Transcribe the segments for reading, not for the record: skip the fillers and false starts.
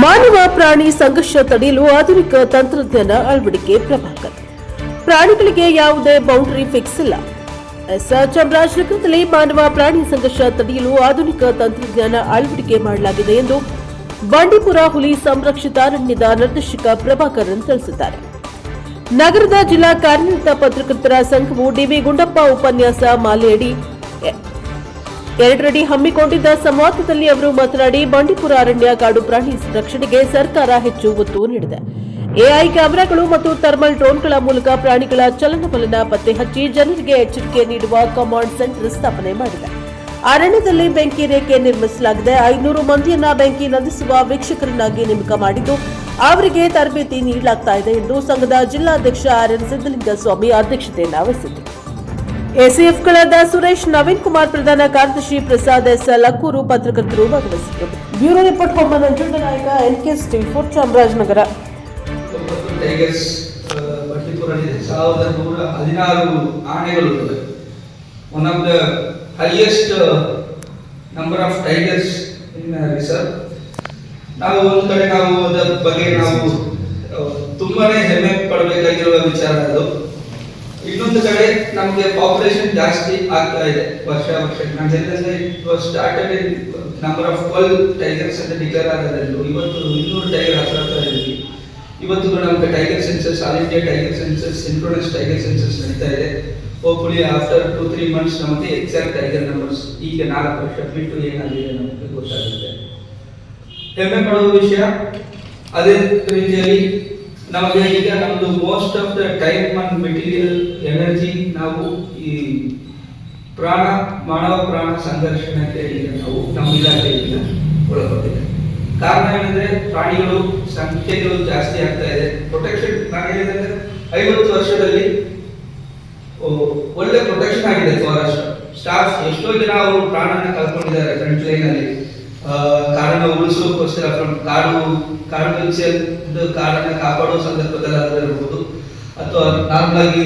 ಮಾನವ ಪ್ರಾಣಿ ಸಂಘರ್ಷ ತಡೆಯಲು ಆಧುನಿಕ ತಂತ್ರಜ್ಞಾನ ಅಳವಡಿಕೆ ಪ್ರಭಾಕರ್. ಪ್ರಾಣಿಗಳಿಗೆ ಯಾವುದೇ ಬೌಂಡರಿ ಫಿಕ್ಸ್ ಇಲ್ಲ. ಚಾಮರಾಜನಗರದಲ್ಲಿ ಮಾನವ ಪ್ರಾಣಿ ಸಂಘರ್ಷ ತಡೆಯಲು ಆಧುನಿಕ ತಂತ್ರಜ್ಞಾನ ಅಳವಡಿಕೆ ಮಾಡಲಾಗಿದೆ ಎಂದು ಬಂಡೀಪುರ ಹುಲಿ ಸಂರಕ್ಷಿತಾರಣ್ಯದ ನಿರ್ದೇಶಕ ಪ್ರಭಾಕರ್ ತಿಳಿಸಿದ್ದಾರೆ. ನಗರದ ಜಿಲ್ಲಾ ಕಾರ್ಯನಿರತ ಪತ್ರಕರ್ತರ ಸಂಘವು ಡಿವಿ ಗುಂಡಪ್ಪ ಉಪನ್ಯಾಸ ಮಾಲೆಯಡಿ 2 ಅಡಿ ಹಮ್ಮಿಕೊಂಡಿದ್ದ ಸಂವಾದದಲ್ಲಿ ಅವರು ಮಾತನಾಡಿ, ಬಂಡೀಪುರ ಅರಣ್ಯ ಕಾಡು ಪ್ರಾಣಿ ರಕ್ಷಣೆಗೆ ಸರ್ಕಾರ ಹೆಚ್ಚು ಒತ್ತು ನೀಡಿದೆ. ಎಐ ಕ್ಯಾಮೆರಾಗಳು ಮತ್ತು ಥರ್ಮಲ್ ಡ್ರೋನ್ಗಳ ಮೂಲಕ ಪ್ರಾಣಿಗಳ ಚಲನವಲನ ಪತ್ತೆ ಹಚ್ಚಿ ಜನರಿಗೆ ಎಚ್ಚರಿಕೆ ನೀಡುವ ಕಮಾಂಡ್ ಸೆಂಟರ್ ಸ್ಥಾಪನೆ ಮಾಡಿದೆ. ಅರಣ್ಯದಲ್ಲಿ ಬೆಂಕಿ ರೇಖೆ ನಿರ್ಮಿಸಲಾಗಿದೆ. 500 ಮಂದಿಯನ್ನ ಬೆಂಕಿ ನಂದಿಸುವ ವೀಕ್ಷಕರನ್ನಾಗಿ ನೇಮಕ ಮಾಡಿದ್ದು ಅವರಿಗೆ ತರಬೇತಿ ನೀಡಲಾಗ್ತಾ ಇದೆ ಎಂದು ಸಂಘದ ಜಿಲ್ಲಾಧ್ಯಕ್ಷ ಆರ್ಎನ್ ಸಿದ್ದಲಿಂಗಸ್ವಾಮಿ ಅಧ್ಯಕ್ಷತೆಯನ್ನು ವಹಿಸಿದರು. ಎಸಿಎಫ್ಗಳಾದ ಸುರೇಶ್, ನವೀನ್ ಕುಮಾರ್, ಪ್ರಧಾನ ಕಾರ್ಯದರ್ಶಿ ಪ್ರಸಾದ್ ಎಸ್ ಲಕ್ಕೂರು ಪತ್ರಕರ್ತರು ಭಾಗವಹಿಸಿದ್ದರು. ಬ್ಯೂರೋ ರಿಪೋರ್ಟ್ ನಂಜುಂಡ ನಾಯಕ, NKS TV4, ಚಾಮರಾಜನಗರ. ಟೈಗರ್ಸ್ ಬಂಡೀಪುರಲ್ಲಿ 1116 ಆನೆಗಳು ಇವೆ. One of the highest number of tigers in reserve. ನಾವು ಒಂದು ಕಡೆ ಅದರ ಬಗ್ಗೆ ತುಂಬಾನೇ ಹೆಮ್ಮೆ ಪಡಬೇಕಾಗಿರುವ ವಿಚಾರ ಅದು. ಇನ್ನೊಂದು ಕಡೆ ನಮಗೆ ಪಾಪ್ಯುಲೇಷನ್ ಜಾಸ್ತಿ ಆಗ್ತಾ ಇದೆ ವರ್ಷ. ನಾನು ಹೇಳಿದಂಗೆ started in number of 12 tigers ಅಂತ ಡಿಕ್ಲೇರ್ ಆಗೋದ್ರಿಂದ ಇವತ್ತು 200 ಟೈಗರ್ ಹತ್ರ ಇದ್ದೀವಿ. ಇವತ್ತು ನಮಗೆ tiger census, all India tiger census, synchronous tiger census ನಡೀತಾ ಇದೆ. ಹೋಪ್ಫುಲಿ ಆಫ್ಟರ್ 2-3 ಮಂತ್ಸ್ ನಮಗೆ ಎಕ್ಸಾಕ್ಟ್ ಟೈಗರ್ ನಂಬರ್ಸ್ ಈಗ 4 ವರ್ಷ ಬಿಟ್ಟು ಏನಾಗಿದೆ ನಮಗೆ ಗೊತ್ತಾಗುತ್ತೆ. ಹೆಮ್ಮೆ ಪಡುವ ವಿಷಯ. ಅದೇ ರೀತಿಯಲ್ಲಿ ನಮಗೆ ಈಗ ನಮ್ಮದು most of the time and material energy ನಾವು ಈ ಮಾನವ ಪ್ರಾಣ ಸಂಘರ್ಷಣಕ್ಕೆ ಈಗ ನಾವು ನಮ್ಮ ಇಲಾಖೆಯಿಂದ ಒಳಗೊಂಡಿದೆ. ಕಾರಣ ಏನಂದ್ರೆ ಪ್ರಾಣಿಗಳು ಸಂಖ್ಯೆಗಳು ಜಾಸ್ತಿ ಆಗ್ತಾ ಇದೆ. ಪ್ರೊಟೆಕ್ಷನ್ ನಾನು ಹೇಳಿದಂದ್ರೆ 50 ವರ್ಷದಲ್ಲಿ ಒಳ್ಳೆ ಪ್ರೊಟೆಕ್ಷನ್ ಆಗಿದೆ. ಫಾರೆಸ್ಟ್ ಸ್ಟಾಫ್ ಎಷ್ಟೋ ಜನ ಅವರು ಪ್ರಾಣನ ಕಳ್ಕೊಂಡಿದ್ದಾರೆ ಫ್ರಂಟ್ ಲೈನ್ ಅಲ್ಲಿ. ಕಾಡನ್ನು ಉಳಿಸೋಕ್ಕೋಸ್ಕರ ಕಾಡನ್ನ ಕಾಪಾಡುವ ಸಂದರ್ಭದಲ್ಲಾಗಿರ್ಬೋದು, ಅಥವಾ ನಾರ್ಮಲ್ ಆಗಿ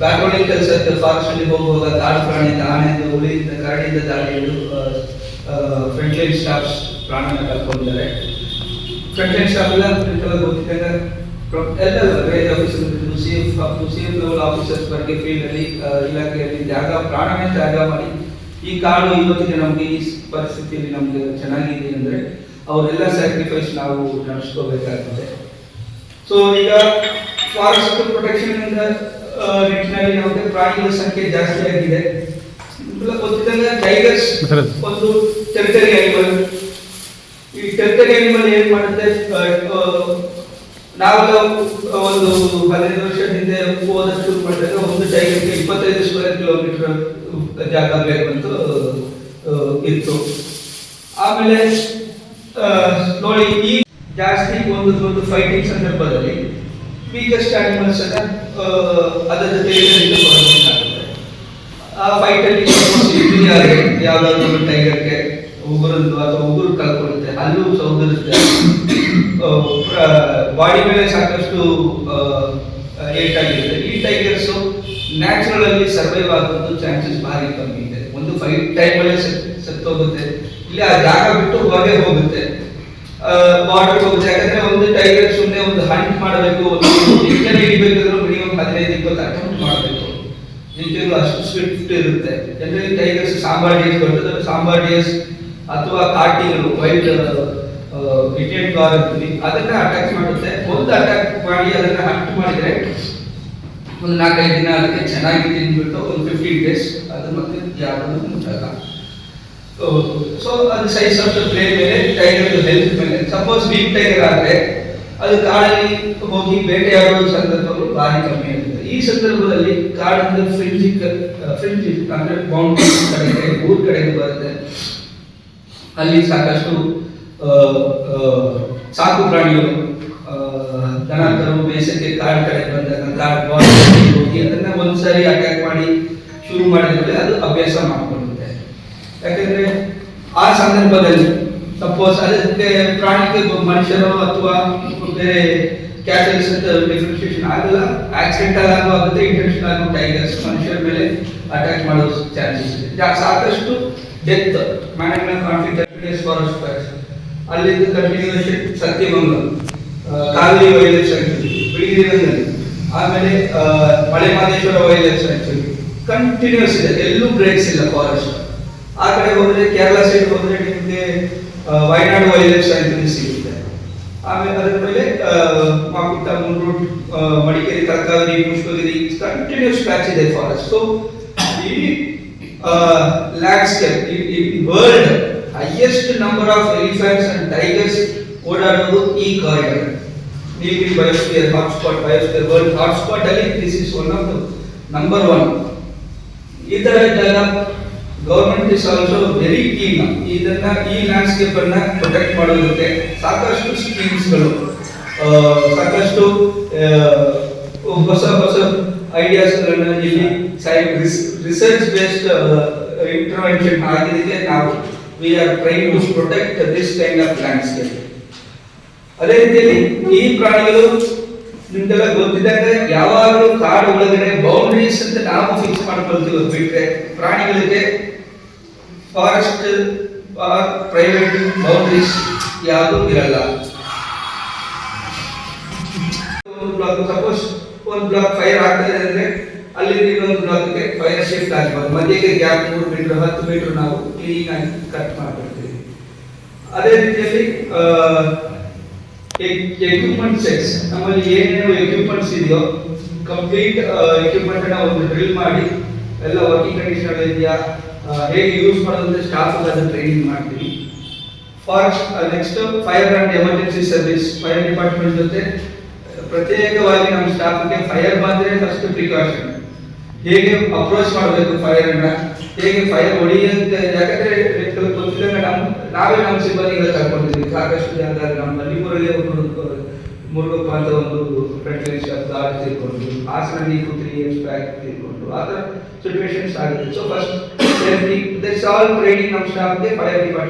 ಪ್ಯಾಟ್ರೋಲಿಂಗ್ ಕೆಲಸಕ್ಕೆ ಫಾರೆಸ್ಟ್ ಅಲ್ಲಿ ಹೋಗುವಾಗ ಕಾಡು ಪ್ರಾಣಿಯಿಂದ, ಆನೆಯಿಂದ, ಹುಲಿಯಿಂದ, ಕರಡಿಯಿಂದ ದಾಳಿಗಳು ಫ್ರಂಟ್ ಲೈನ್ ಸ್ಟಾಫ್ಸ್ ಪ್ರಾಣನ ಕಳ್ಕೊಂಡಿದ್ದಾರೆ. ಫ್ರಂಟ್ ಲೈನ್ ಸ್ಟಾಫ್ ಎಲ್ಲ ಗೊತ್ತಿದ್ದಾಗ ಎಲ್ಲ range officer, CF level officers ಬಗ್ಗೆ ಫೀಲ್ಡ್ ಅಲ್ಲಿ ಇಲಾಖೆಯಲ್ಲಿ ಪ್ರಾಣನೇ ತ್ಯಾಗ ಮಾಡಿ ಈ ಕಾಡು ಇವತ್ತಿಗೆ ನಮಗೆ ಈ ಪರಿಸ್ಥಿತಿಯಲ್ಲಿ ನಮ್ಗೆ ಚೆನ್ನಾಗಿದೆ ಅಂದ್ರೆ ಅವರೆಲ್ಲ ಸ್ಯಾಕ್ರಿಫೈಸ್ ನಾವು ನಡೆಸ್ಕೋಬೇಕಾಗ್ತದೆ. ಸೊ ಈಗ ಫಾರೆಸ್ಟ್ ಪ್ರೊಟೆಕ್ಷನ್ ನಿಟ್ಟಿನಲ್ಲಿ ನಮಗೆ ಪ್ರಾಣಿಗಳ ಸಂಖ್ಯೆ ಜಾಸ್ತಿ ಆಗಿದೆ. ಗೊತ್ತಿದ್ದಂಗೆ ಟೈಗರ್ಸ್ ಒಂದು ಟೆರಿಟರಿ ಅನಿಮಲ್. ಈ ಟೆರಿಟರಿ ಅನಿಮಲ್ ಏನ್ ಮಾಡುತ್ತೆ, ನಾವೆಲ್ಲ ಒಂದು 15 ವರ್ಷ ಹಿಂದೆ ಓದಕ್ಕೆ ಶುರು ಮಾಡಿದಾಗ ಒಂದು ಟೈಗರ್ಗೆ 25 ಸ್ಕ್ವೇರ್ ಕಿಲೋಮೀಟರ್ ಜಾಗ ಬೇಕು ಅಂತ ಇತ್ತು. ಆಮೇಲೆ ನೋಡಿ ಈ ಜಾಸ್ತಿ ಒಂದು ಫೈಟಿಂಗ್ ಸಂದರ್ಭದಲ್ಲಿ ವೀಕೆಸ್ಟ್ ಅನಿಮಲ್ಸ್ ಅನ್ನ ಅದರ ಜೊತೆಗೆ ಆ ಫೈಟ್ ಅಲ್ಲಿ ಯಾವ್ದಾದ್ರು ಟೈಗರ್ಗೆ ಉಗುರದ್ದು ಅಥವಾ ಉಗುರು ಕಳ್ಕೊಳ್ಳುತ್ತೆ, ಅಲ್ಲೂ ಸೌದರುತ್ತೆ, ಬಾಡಿ ಮೇಲೆ ಸಾಕಷ್ಟು ಏಟಾಗಿರುತ್ತೆ. ಈ ಟೈಗರ್ಸ್ ನ್ಯಾಚುರಲ್ ಅಲ್ಲಿ ಸರ್ವೈವ್ ಆಗೋದು ಚಾನ್ಸಸ್ ಭಾರಿ ಕಮ್ಮಿ ಇದೆ. ಒಂದು ಫೈಟ್ ಟೈಮಲ್ಲಿ ಸತ್ತೋಗುತ್ತೆ, ಇಲ್ಲಿ ಆ ಜಾಗ ಬಿಟ್ಟು ಹೊರಗೆ ಹೋಗುತ್ತೆ, ಬಾರ್ಡರ್ ಹೋಗುತ್ತೆ. ಯಾಕಂದ್ರೆ ಒಂದು ಟೈಗರ್ ಸುಮ್ಮನೆ ಒಂದು ಹಂಟ್ ಮಾಡಬೇಕು, ಜಿಂಕೆನ ಹಿಡಿಬೇಕಾದ್ರೂ ಮಿನಿಮಮ್ 15-20 ಅಟೆಂಪ್ಟ್ ಮಾಡಬೇಕು. ಜಿಂಕೆಗಳು ಅಷ್ಟು ಸ್ವಿಫ್ಟ್ ಇರುತ್ತೆ. ಜನರಲಿ ಟೈಗರ್ಸ್ ಸಾಂಬಾರ್ಡಿಯಸ್ ಬರ್ತದೆ. ಸಾಂಬಾರ್ಡಿಯಸ್ ಅಥವಾ ಕಾಟಿಗಳು, ವೈಲ್ಡ್ ಇಂಡಿಯನ್ ಗಾರ್ ಅಂತೀವಿ, ಅದನ್ನ ಅಟ್ಯಾಕ್ ಮಾಡುತ್ತೆ. ಒಂದು ಅಟ್ಯಾಕ್ ಮಾಡಿ ಅದನ್ನ ಹಂಟ್ ಮಾಡಿದ್ರೆ ಒಂದು 4-5 ದಿನ ಅದಕ್ಕೆ ಚೆನ್ನಾಗಿ ತಿಂದ್ಬಿಟ್ಟು ಒಂದು 15 days ಅದು ಮತ್ತೆ ಯಾವುದು ಮುಟ್ಟಲ್ಲ. ಸೊ ಅದು ಸೈಜ್ ಆಫ್ ದ ಪ್ಲೇ ಮೇಲೆ, ಟೈಗರ್ ಹೆಲ್ತ್ ಮೇಲೆ. ಸಪೋಸ್ ವೀಕ್ ಟೈಗರ್ ಆದ್ರೆ ಅದು ಕಾಡಲ್ಲಿ ಹೋಗಿ ಬೇಟೆಯಾಡುವ ಸಂದರ್ಭಗಳು ಭಾರಿ ಕಮ್ಮಿ ಆಗುತ್ತೆ. ಈ ಸಂದರ್ಭದಲ್ಲಿ ಕಾಡಿಂದ ಫ್ರಿಂಜ್ ಅಂದ್ರೆ ಬೌಂಡ್ರಿ ಕಡೆಗೆ, ಊರ್ ಕಡೆಗೆ ಬರುತ್ತೆ. ಅಲ್ಲಿ ಸಾಕಷ್ಟು ಸಾಕು ಪ್ರಾಣಿಗಳು, ದನ ಕರು ಮೇಸಕ್ಕೆ ಕಾಡು ಕಡೆ ಬಂದಾಗ ಹೋಗಿ ಅದನ್ನ ಒಂದ್ಸರಿ ಅಟ್ಯಾಕ್ ಮಾಡಿ ಶುರು ಮಾಡಿದ್ರೆ ಅದು ಅಭ್ಯಾಸ ಮಾಡಿಕೊಳ್ಳುತ್ತೆ. ಯಾಕಂದ್ರೆ ಆ ಸಂದರ್ಭದಲ್ಲಿ ಸಪೋಸ್ ಅದಕ್ಕೆ ಪ್ರಾಣಿಗೆ ಮನುಷ್ಯರು ಅಥವಾ ಬೇರೆ ಕ್ಯಾಟಲ್ಸ್ ಅಂತ ಡಿಫ್ರೆನ್ಸಿಯೇಷನ್ ಆಗಲ್ಲ, ಆಕ್ಸಿಡೆಂಟಲ್ ಆಗುತ್ತೆ, ಇಂಟೆನ್ಷನ್ ಆಗೋ ಟೈಗರ್ಸ್ ಮನುಷ್ಯರ ಮೇಲೆ ಅಟ್ಯಾಕ್ ಮಾಡೋ ಚಾನ್ಸಸ್ ಇದೆ. ಸಾಕಷ್ಟು death management conflict forest fires ಅಲ್ಲಿಂದ continuation Sathyamangala, Cauvery wildlife sanctuary, ಬಿಳಿಗಿರಿಯಲ್ಲಿ, ಆಮೇಲೆ Male Mahadeshwara wildlife sanctuary continues ಇದೆ, ಎಲ್ಲೂ ಬ್ರೇಕ್ಸ್ ಇಲ್ಲ ಫಾರೆಸ್ಟ್. ಆ ಕಡೆ ಹೋದ್ರೆ ಕೇರಳ ಸೈಡ್ ಹೋದ್ರೆ ನಿಮಗೆ ವಯನಾಡು ವೈಲ್ಡ್ ಲೈಫ್ ಸ್ಯಾಂಕ್ಚುರಿ ಸಿಗುತ್ತೆ. ಆಮೇಲೆ ಅದರ ಮೇಲೆ ಮಾಕುಟ್ಟ, ಮುನ್ರೂಟ್, ಮಡಿಕೇರಿ, ತಲಕಾವೇರಿ, ಪುಷ್ಪಗಿರಿ ಕಂಟಿನ್ಯೂಸ್ ಪ್ಯಾಚ್ ಇದೆ ಫಾರೆಸ್ಟ್. ಸೊ ಈ ಲ್ಯಾಂಡ್ಸ್ಕೇಪ್ ಈ world highest number of elephants and tigers ಓಡಾಡೋದು ಈ corridor. Nilgiri biosphere hotspot, biosphere world hotspot ಅಲ್ಲಿ this is one of the number 1. ಈ ತರ ಇದ್ದಾಗ government is also very keen ಇದನ್ನ, ಈ ಲ್ಯಾಂಡ್ಸ್ಕೇಪ್ ಅನ್ನ ಪ್ರೊಟೆಕ್ಟ್ ಮಾಡೋದಕ್ಕೆ ಸಾಕಷ್ಟು ಸ್ಕೀಮ್ಸ್ಗಳು, ಸಾಕಷ್ಟು ಹೊಸ ಹೊಸ ಐಡಿಯಾಸ್ ಗಳನ್ನ ಇಲ್ಲಿ ರಿಸರ್ಚ್ ಬೇಸ್ಡ್ ಇಂಟರ್ವೆನ್ಷನ್ ಆಗಿದ್ದಕ್ಕೆ ನಾವು we are trying to protect this kind of landscape. ಅದೇ ರೀತಿಯಲ್ಲಿ ಈ ಪ್ರಾಣಿಗಳು ನಿಮ್ಗೆಲ್ಲ ಗೊತ್ತಿದ್ದಂಗೆ ಯಾವಾಗಲೂ ಕಾಡು ಒಳಗಡೆ ಬೌಂಡ್ರೀಸ್ ಅಂತ ನಾವು ಫಿಕ್ಸ್ ಮಾಡ್ಕೊಳ್ತೀವಿ, ಬಿಟ್ರೆ ಪ್ರಾಣಿಗಳಿಗೆ ಫಾರೆಸ್ಟ್ ಪ್ರೈವೇಟ್ ಬೌಂಡ್ರೀಸ್ ಯಾವುದು ಇರಲ್ಲ. ಒಂದು ಬ್ಲಾಕ್ ಸಪೋಸ್ ಒಂದು ಬ್ಲಾಕ್ ಫೈರ್ ಆಗ್ತದೆ ಅಂದ್ರೆ ಅಲ್ಲಿ ಇನ್ನೊಂದು ಬ್ಲಾಕ್ಗೆ ಫೈರ್ ಶಿಫ್ಟ್ ಆಗಬಹುದು, ಮಧ್ಯಕ್ಕೆ ಗ್ಯಾಪ್ 3 ಮೀಟರ್ 10 ಮೀಟರ್ ನಾವು ಕ್ಲೀನ್ ಆಗಿ ಕಟ್ ಮಾಡ್ಕೊಳ್ತೀವಿ. ಅದೇ ರೀತಿಯಲ್ಲಿ ಎಕ್ವಿಪ್ಮೆಂಟ್ ಸೆಟ್ಸ್, ನಮ್ಮಲ್ಲಿ ಏನೇನು ಎಕ್ವಿಪ್ಮೆಂಟ್ಸ್ ಇದೆಯೋ ಕಂಪ್ಲೀಟ್ ಎಕ್ವಿಪ್ಮೆಂಟ್ ಅನ್ನ ಒಂದು ಡ್ರಿಲ್ ಮಾಡಿ ಎಲ್ಲ ವರ್ಕಿಂಗ್ ಕಂಡೀಷನ್ ಇದೆಯಾ, ಹೇಗೆ ಯೂಸ್ ಮಾಡೋದಂದ್ರೆ ಸ್ಟಾಫ್ ಅದನ್ನು ಟ್ರೈನಿಂಗ್ ಮಾಡ್ತೀವಿ. Forest next fire and emergency service, fire department ಜೊತೆ ಪ್ರತ್ಯೇಕವಾಗಿ ನಮ್ಮ ಸ್ಟಾಫ್ಗೆ ಫೈರ್ ಬಂದ್ರೆ ಫಸ್ಟ್ ಪ್ರಿಕಾಷನ್, ಹೇಗೆ ಅಪ್ರೋಚ್ ಮಾಡಬೇಕು ಫೈರ್ ಅನ್ನ, ಹೇಗೆ ಫೈರ್ ಹೊಡಿಯುತ್ತೆ. ಯಾಕಂದ್ರೆ ಗೊತ್ತಿದ್ದಂಗೆ ನಾವೇ ನಮ್ಮ ಸಿಬ್ಬಂದಿಗಳ ಕರ್ಕೊಂಡಿದ್ದೀವಿ ಸಾಕಷ್ಟು ಜಾಗ. ನಮ್ಮ ಮಲ್ಲಿಪುರಲ್ಲಿ ಮುರುಗಪ್ಪ ಅಂತ ಒಂದು ಫ್ರೆಂಡ್ಲಿ ಶಾಪ್ ದಾಳಿ ತಿಳ್ಕೊಂಡು, ಹಾಸನಲ್ಲಿ 3 years ಬ್ಯಾಕ್ ತಿಳ್ಕೊಂಡು, ಆ ಥರ ಸಿಚುವೇಶನ್ಸ್ ಆಗುತ್ತೆ. So first this all training ನಮ್ಮ ಸ್ಟಾಫ್ಗೆ ಫೈರ್ ಡಿಪಾರ್ಟ್ಮೆಂಟ್